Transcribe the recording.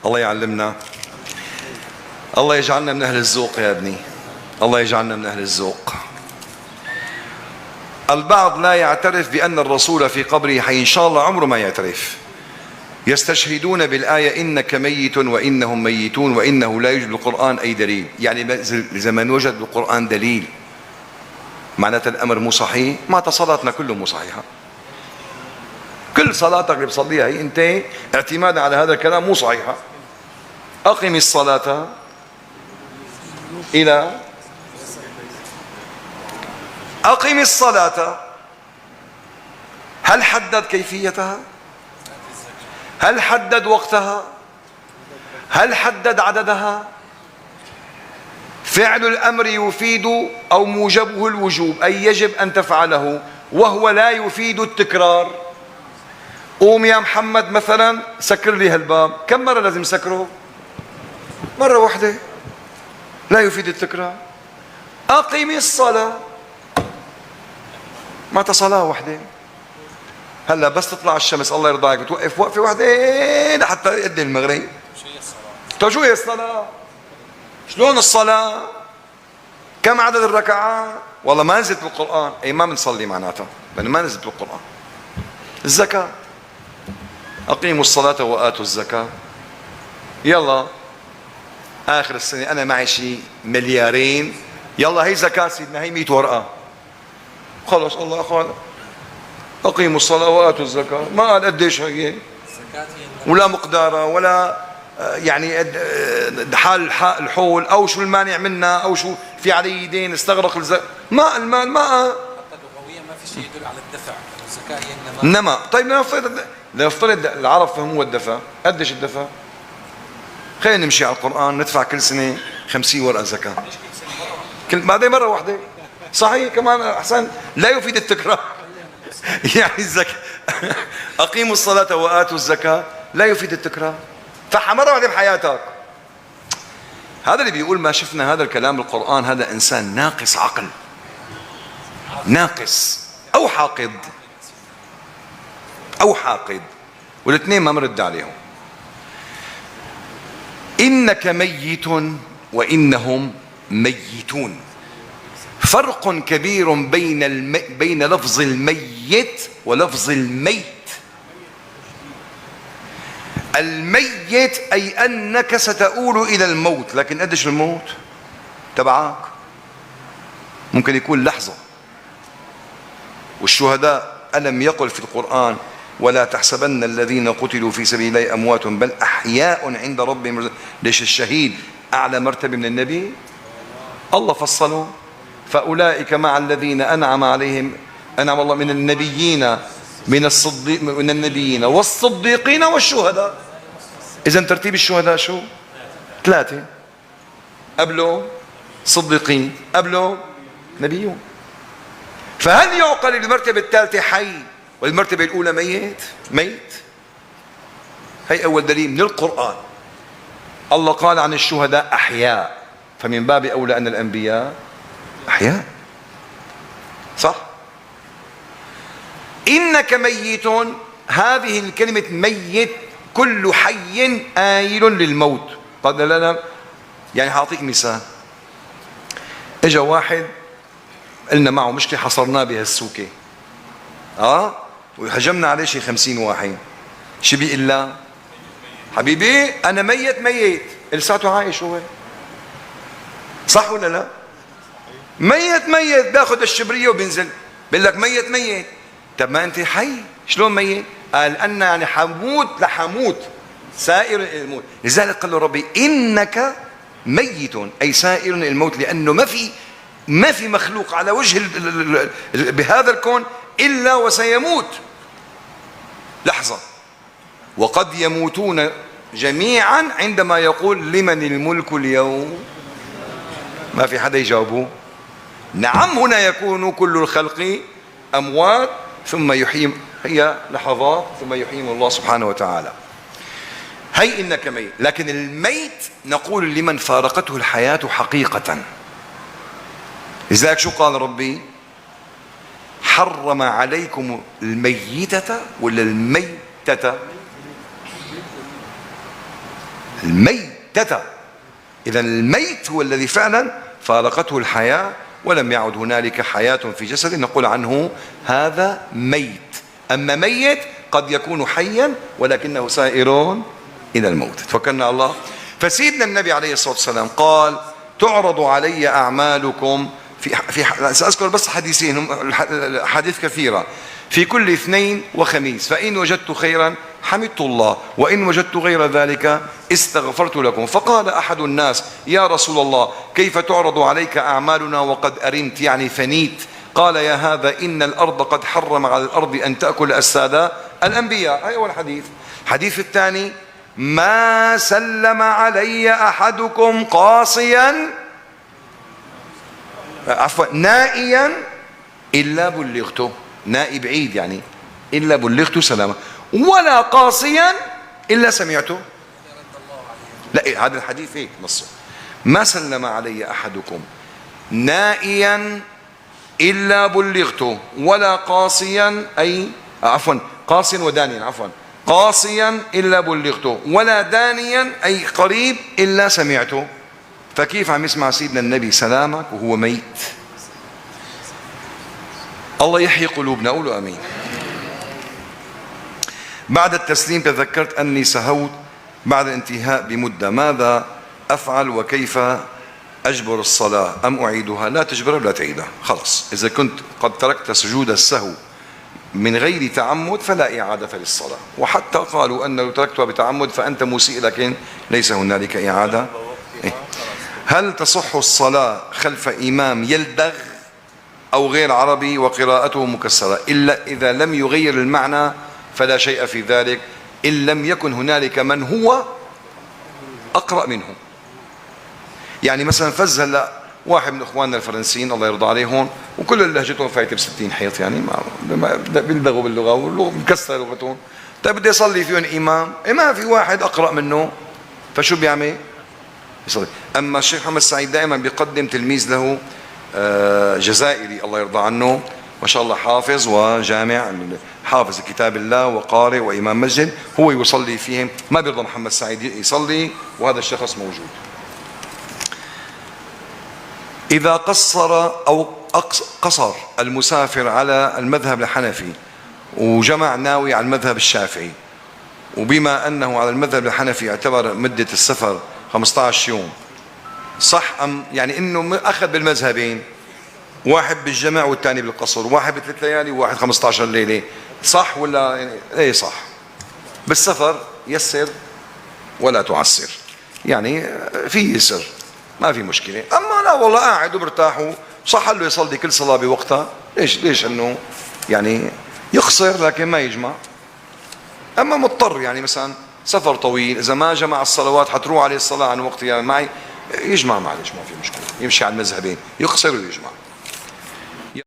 الله يعلمنا. الله يجعلنا من أهل الذوق يا ابني، الله يجعلنا من أهل الذوق. البعض لا يعترف بأن الرسول في قبره حي، إن شاء الله عمره ما يعترف. يستشهدون بالآية إنك ميت وإنهم ميتون وإنه لا يوجد بالقرآن أي دليل. يعني إذا ما وجد بالقرآن دليل معناته الأمر مو صحيح، معناتها صلاتنا كله مو صحيحة. كل صلاتك اللي بصليها هي أنت اعتمادا على هذا الكلام مو صحيحة. أقم الصلاة إلى أقم الصلاة، هل حدد كيفيتها؟ هل حدد وقتها؟ هل حدد عددها؟ فعل الأمر يفيد أو موجبه الوجوب، أي يجب أن تفعله، وهو لا يفيد التكرار. قوم يا محمد مثلا سكر لي هالباب، كم مرة لازم سكره؟ مرة واحدة، لا يفيد التكرار. أقم الصلاة، ما صلاة واحدة. هلا بس تطلع الشمس الله يرضى عليك توقف وقفة واحدة لحتى يؤدي المغرب. طيب شو هي الصلاة؟ شلون الصلاة؟ كم عدد الركعات؟ والله ما نزلت بالقرآن. أي ما بنصلي معناتها، لأنه ما نزلت بالقرآن. الزكاة، أقيموا الصلاة وآتوا الزكاة. يلا آخر السنة أنا معي شي مليارين، يلا هي زكاة سيدنا، هي 100 ورقة، خلص الله قال أقيموا الصلاة وآتوا الزكاة. ما قال قديش هي ولا مقدارها ولا يعني حال الحول أو شو المانع منها أو شو في علي دين استغرق الزكاة. ما المال ما حتى لغويا ما في شيء يدل على الدفع. الزكاة هي إنما. طيب لنفترض العرب فهموا الدفع. قديش الدفع؟ خلينا نمشي على القرآن، ندفع كل سنة 50 ورقة زكاة، بعدين مرة واحدة. صحيح كمان أحسن، لا يفيد التكرار. يعني الزكاة أقيموا الصلاة وآتوا الزكاة لا يفيد التكرار، دفعها مرة واحدة بحياتك. هذا اللي بيقول ما شفنا هذا الكلام بالقرآن، هذا إنسان ناقص عقل، ناقص أو حاقد، أو حاقد، والاثنين ما مرد عليهم. إنك ميت وإنهم ميتون، فرق كبير بين لفظ الميت ولفظ الميت. الميت أي أنك ستؤول إلى الموت، لكن قديش الموت تبعك؟ ممكن يكون لحظة. والشهداء ألم يقل في القرآن ولا تحسبن الذين قتلوا في سبيل الله أموات بل أحياء عند ربهم. ليش الشهيد أعلى مرتبة من النبي؟ الله فصله فأولئك مع الذين أنعم عليهم، أنعم الله من النبيين من النبيين والصديقين والشهداء. إذا ترتيب الشهداء شو؟ 3، قبله صديقين، قبله نبيون. فهل يعقل المرتبة الثالثة حي والمرتبة الأولى ميت؟ هي أول دليل من القرآن. الله قال عن الشهداء أحياء، فمن باب أولى أن الأنبياء أحياء، صح؟ إنك ميت، هذه الكلمة ميت كل حي آيل للموت. قد لنا يعني هعطيك مثال. اجا واحد قلنا معه مشكلة حصرناه بهالسوكة وهجمنا عليه شي 50 واحد، شو بيقول له؟ حبيبي أنا ميت لساته عايش هو، صح ولا لا؟ ميت بياخذ الشبرية وبينزل بيقول لك ميت. طب ما أنت حي، شلون ميت؟ قال أن يعني حموت سائر الموت. لذلك قال له ربي إنك ميت أي سائر الموت، لأنه ما في مخلوق على وجه بهذا الكون إلا وسيموت لحظة. وقد يموتون جميعا عندما يقول لمن الملك اليوم. ما في حدا يجاوبه. نعم هنا يكون كل الخلق أموات ثم يحييهم، هي لحظات ثم يحييهم الله سبحانه وتعالى. هي إنك ميت. لكن الميت نقول لمن فارقته الحياة حقيقة. لذلك شو قال ربي؟ حرم عليكم الميتة ولا الميتة؟ الميتة. إذا الميت هو الذي فعلا فارقته الحياة ولم يعد هنالك حياة في جسده نقول عنه هذا ميت. أما ميت قد يكون حيا ولكنه سائر إلى الموت. توكلنا على الله. فسيدنا النبي عليه الصلاة والسلام قال تعرض علي أعمالكم سأذكر بس حديثين، حديث كثيرة. في كل اثنين وخميس، فإن وجدت خيرا حمدت الله وإن وجدت غير ذلك استغفرت لكم. فقال أحد الناس يا رسول الله كيف تعرض عليك أعمالنا وقد أرمت يعني فنيت؟ قال يا هذا إن الأرض قد حرم على الأرض أن تأكل أجساد الأنبياء. هذا هو الحديث. الحديث الثاني ما سلم علي أحدكم قاصيا نائيا إلا بلغته، نائي بعيد يعني إلا بلغته سلامة، ولا قاصيا إلا سمعته. لا هذا الحديث هيك نصه ما سلم علي أحدكم نائيا إلا بلغته ولا قاصيا أي عفوا قاصيا ودانيا عفوا قاصيا إلا بلغته ولا دانيا أي قريب إلا سمعته. فكيف عم يسمع سيدنا النبي سلامك وهو ميت؟ الله يحيي قلوبنا، قولوا امين. بعد التسليم تذكرت اني سهوت بعد الانتهاء بمدة، ماذا افعل وكيف اجبر الصلاة ام اعيدها؟ لا تجبرها ولا تعيدها، خلص. اذا كنت قد تركت سجود السهو من غير تعمد فلا اعادة للصلاة، وحتى قالوا ان لو تركتها بتعمد فانت مسيء لكن ليس هنالك اعادة. هل تصح الصلاة خلف إمام يلدغ أو غير عربي وقراءته مكسرة إلا إذا لم يغير المعنى فلا شيء في ذلك إن لم يكن هنالك من هو أقرأ منه. يعني مثلا فز هلا واحد من إخواننا الفرنسيين الله يرضى عليهم وكل لهجتهم فايتة ب60 حيط، يعني بيلدغوا باللغة ومكسر لغتهم. طيب بدي أصلي فيهم إمام ما في واحد أقرأ منه، فشو بيعمل؟ يصلي. أما الشيخ محمد سعيد دائما بيقدم تلميذ له جزائري الله يرضى عنه ما شاء الله حافظ وجامع حافظ كتاب الله وقارئ وإمام مسجد، هو يصلي فيهم، ما بيرضى محمد سعيد يصلي وهذا الشخص موجود. إذا قصر أو قصر المسافر على المذهب الحنفي وجمع ناوي على المذهب الشافعي، وبما أنه على المذهب الحنفي يعتبر مدة السفر 15 يوم، صح أم يعني إنه أخذ بالمذهبين، واحد بالجمع والثاني بالقصر، واحد ب3 ليالي وواحد 15 ليلة، صح ولا يعني إيه؟ صح. بالسفر يسر ولا تعسر، يعني في يسر ما في مشكلة. أما لا والله قاعد ومرتاح صح له يصلي كل صلاة بوقتها، ليش إنه يعني يقصر لكن ما يجمع. أما مضطر يعني مثلا سفر طويل إذا ما جمع الصلوات حتروح عليه الصلاة عن وقتها، يعني معي يجمع معلش ما في مشكلة، يمشي على المذهبين يقصر ويجمع.